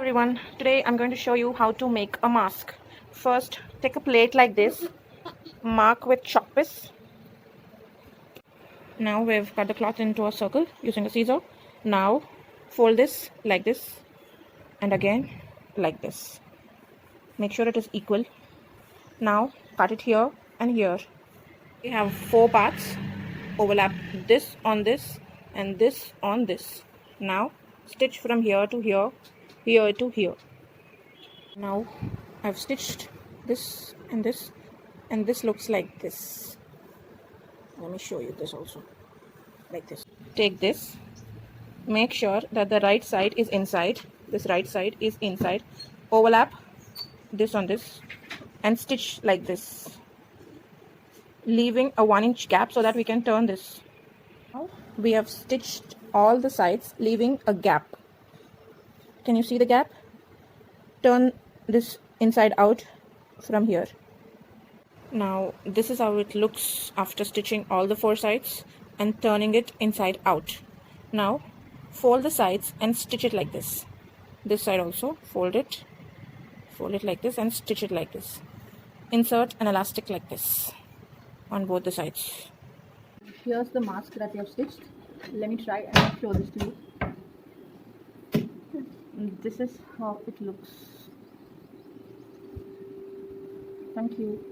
Everyone, today I'm going to show you how to make a mask. First, take a plate like this, mark with chalk piece. Now we've cut the cloth into a circle using a scissor. Now fold this like this and again like this. Make sure it is equal. Now cut it here and here. We have 4 parts. Overlap this on this and this on this. Now stitch from here to here, here to here. Now I've stitched this, and this looks like this. Let me show you this also, like this. Take this, make sure that the right side is inside, this right side is inside, overlap this on this and stitch like this, leaving a 1-inch gap so that we can turn this. Now we have stitched all the sides, leaving a gap. Can you see the gap? Turn this inside out from here. Now this is how it looks after stitching all the 4 sides and turning it inside out. Now fold the sides and stitch it like this. This side also fold it like this and stitch it like this. Insert an elastic like this on both the sides. Here's the mask that we have stitched. Let me try and show this to you. This is how it looks. Thank you.